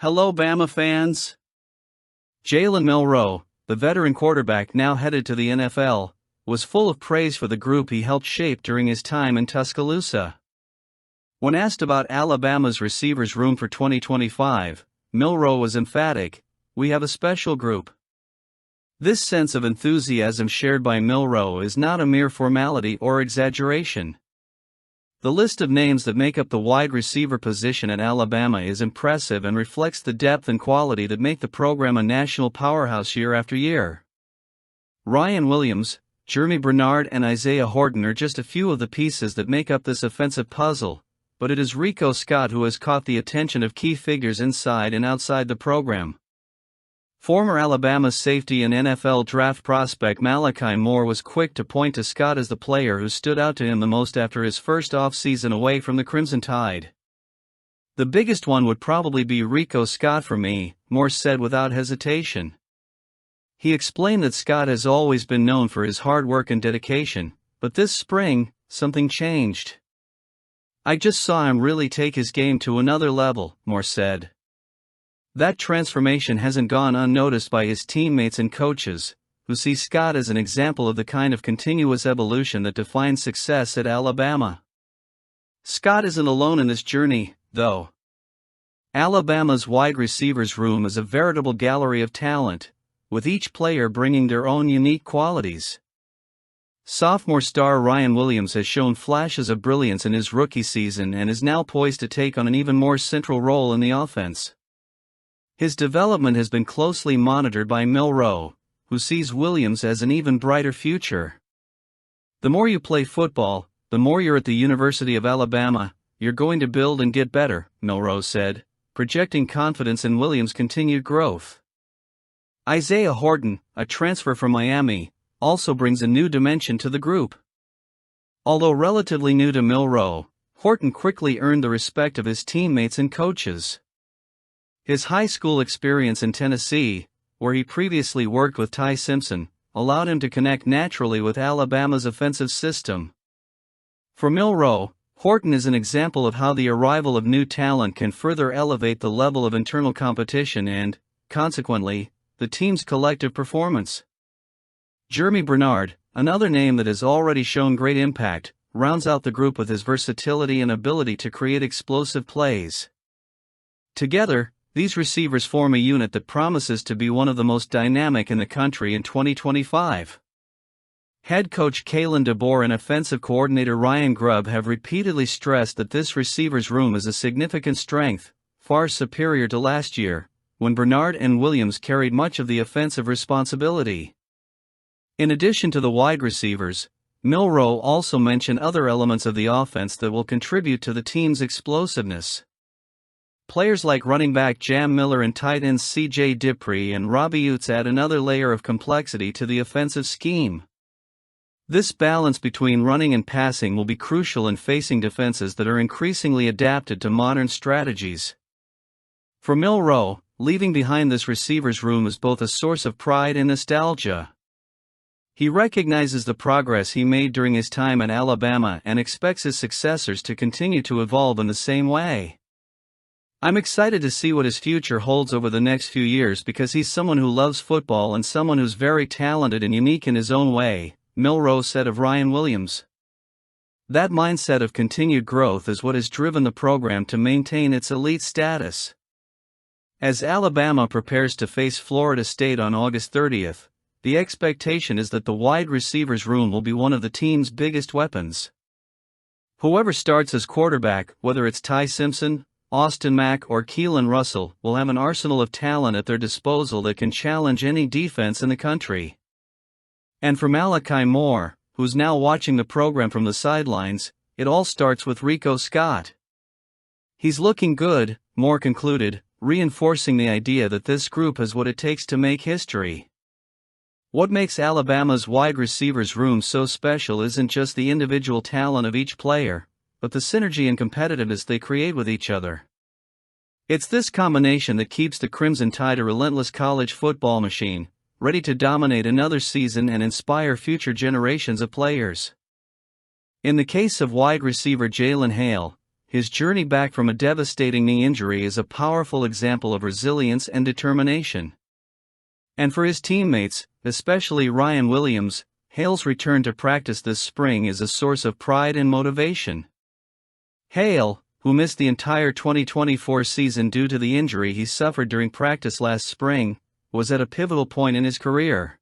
Hello Bama fans! Jalen Milroe, the veteran quarterback now headed to the NFL, was full of praise for the group he helped shape during his time in Tuscaloosa. When asked about Alabama's receivers room for 2025, Milroe was emphatic, "We have a special group." This sense of enthusiasm shared by Milroe is not a mere formality or exaggeration. The list of names that make up the wide receiver position at Alabama is impressive and reflects the depth and quality that make the program a national powerhouse year after year. Ryan Williams, Jeremy Bernard and Isaiah Horton are just a few of the pieces that make up this offensive puzzle, but it is Rico Scott who has caught the attention of key figures inside and outside the program. Former Alabama safety and NFL draft prospect Malachi Moore was quick to point to Scott as the player who stood out to him the most after his first offseason away from the Crimson Tide. "The biggest one would probably be Rico Scott for me," Moore said without hesitation. He explained that Scott has always been known for his hard work and dedication, but this spring, something changed. "I just saw him really take his game to another level," Moore said. That transformation hasn't gone unnoticed by his teammates and coaches, who see Scott as an example of the kind of continuous evolution that defines success at Alabama. Scott isn't alone in this journey, though. Alabama's wide receivers room is a veritable gallery of talent, with each player bringing their own unique qualities. Sophomore star Ryan Williams has shown flashes of brilliance in his rookie season and is now poised to take on an even more central role in the offense. His development has been closely monitored by Milroe, who sees Williams as an even brighter future. "The more you play football, the more you're at the University of Alabama, you're going to build and get better," Milroe said, projecting confidence in Williams' continued growth. Isaiah Horton, a transfer from Miami, also brings a new dimension to the group. Although relatively new to Milroe, Horton quickly earned the respect of his teammates and coaches. His high school experience in Tennessee, where he previously worked with Ty Simpson, allowed him to connect naturally with Alabama's offensive system. For Milroe, Horton is an example of how the arrival of new talent can further elevate the level of internal competition and, consequently, the team's collective performance. Jeremy Bernard, another name that has already shown great impact, rounds out the group with his versatility and ability to create explosive plays. Together, these receivers form a unit that promises to be one of the most dynamic in the country in 2025. Head coach Kalen DeBoer and offensive coordinator Ryan Grubb have repeatedly stressed that this receivers room is a significant strength, far superior to last year, when Bernard and Williams carried much of the offensive responsibility. In addition to the wide receivers, Milroe also mentioned other elements of the offense that will contribute to the team's explosiveness. Players like running back Jam Miller and tight ends C.J. Dippre and Robbie Utes add another layer of complexity to the offensive scheme. This balance between running and passing will be crucial in facing defenses that are increasingly adapted to modern strategies. For Milroe, leaving behind this receivers room is both a source of pride and nostalgia. He recognizes the progress he made during his time at Alabama and expects his successors to continue to evolve in the same way. "I'm excited to see what his future holds over the next few years because he's someone who loves football and someone who's very talented and unique in his own way," Milroe said of Ryan Williams. That mindset of continued growth is what has driven the program to maintain its elite status. As Alabama prepares to face Florida State on August 30th, the expectation is that the wide receivers room will be one of the team's biggest weapons. Whoever starts as quarterback, whether it's Ty Simpson, Austin Mack or Keelan Russell, will have an arsenal of talent at their disposal that can challenge any defense in the country. And for Malachi Moore, who's now watching the program from the sidelines, it all starts with Rico Scott. "He's looking good," Moore concluded, reinforcing the idea that this group has what it takes to make history. What makes Alabama's wide receivers room so special isn't just the individual talent of each player, but the synergy and competitiveness they create with each other. It's this combination that keeps the Crimson Tide a relentless college football machine, ready to dominate another season and inspire future generations of players. In the case of wide receiver Jalen Hale, his journey back from a devastating knee injury is a powerful example of resilience and determination. And for his teammates, especially Ryan Williams, Hale's return to practice this spring is a source of pride and motivation. Hale, who missed the entire 2024 season due to the injury he suffered during practice last spring, was at a pivotal point in his career.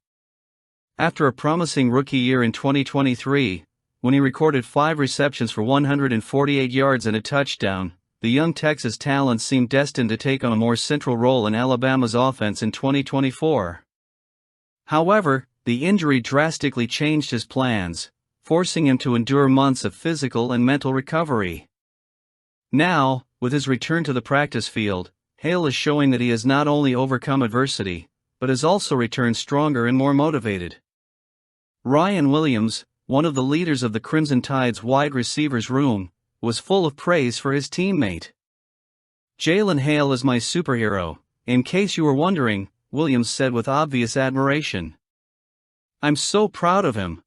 After a promising rookie year in 2023, when he recorded 5 receptions for 148 yards and a touchdown, the young Texas talent seemed destined to take on a more central role in Alabama's offense in 2024. However, the injury drastically changed his plans, forcing him to endure months of physical and mental recovery. Now, with his return to the practice field, Hale is showing that he has not only overcome adversity, but has also returned stronger and more motivated. Ryan Williams, one of the leaders of the Crimson Tide's wide receivers room, was full of praise for his teammate. "Jalen Hale is my superhero, in case you were wondering," Williams said with obvious admiration. "I'm so proud of him.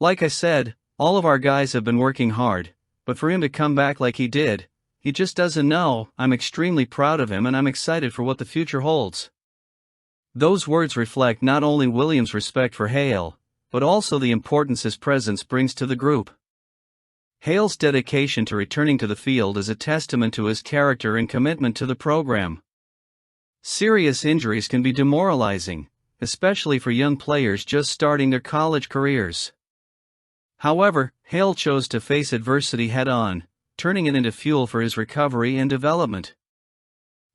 Like I said, all of our guys have been working hard, but for him to come back like he did, he just doesn't know. I'm extremely proud of him and I'm excited for what the future holds." Those words reflect not only Williams' respect for Hale, but also the importance his presence brings to the group. Hale's dedication to returning to the field is a testament to his character and commitment to the program. Serious injuries can be demoralizing, especially for young players just starting their college careers. However, Hale chose to face adversity head-on, turning it into fuel for his recovery and development.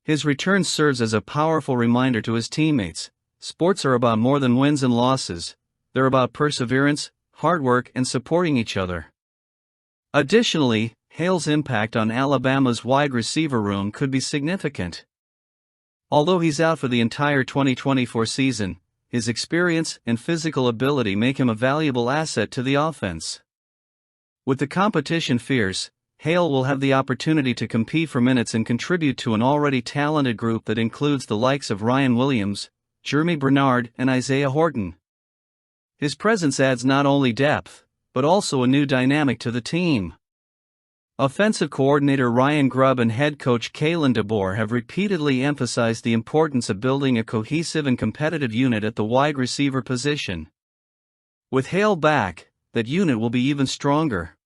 His return serves as a powerful reminder to his teammates: sports are about more than wins and losses. They're about perseverance, hard work, and supporting each other. Additionally, Hale's impact on Alabama's wide receiver room could be significant. Although he's out for the entire 2024 season, his experience and physical ability make him a valuable asset to the offense. With the competition fierce, Hale will have the opportunity to compete for minutes and contribute to an already talented group that includes the likes of Ryan Williams, Jeremy Bernard, and Isaiah Horton. His presence adds not only depth, but also a new dynamic to the team. Offensive coordinator Ryan Grubb and head coach Kalen DeBoer have repeatedly emphasized the importance of building a cohesive and competitive unit at the wide receiver position. With Hale back, that unit will be even stronger.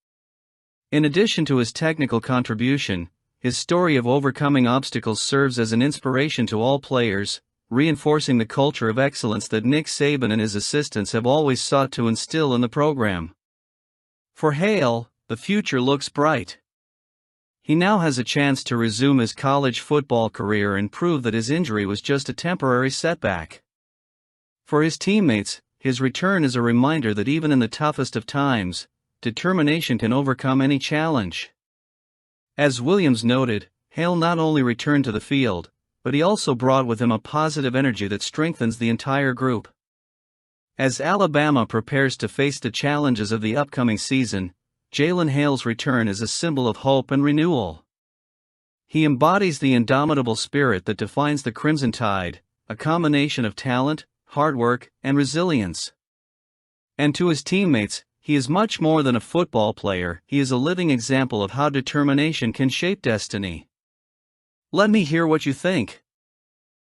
In addition to his technical contribution, his story of overcoming obstacles serves as an inspiration to all players, reinforcing the culture of excellence that Nick Saban and his assistants have always sought to instill in the program. For Hale, the future looks bright. He now has a chance to resume his college football career and prove that his injury was just a temporary setback. For his teammates, his return is a reminder that even in the toughest of times, determination can overcome any challenge. As Williams noted, Hale not only returned to the field, but he also brought with him a positive energy that strengthens the entire group. As Alabama prepares to face the challenges of the upcoming season, Jalen Hale's return is a symbol of hope and renewal. He embodies the indomitable spirit that defines the Crimson Tide, a combination of talent, hard work, and resilience. And to his teammates, he is much more than a football player. He is a living example of how determination can shape destiny. Let me hear what you think.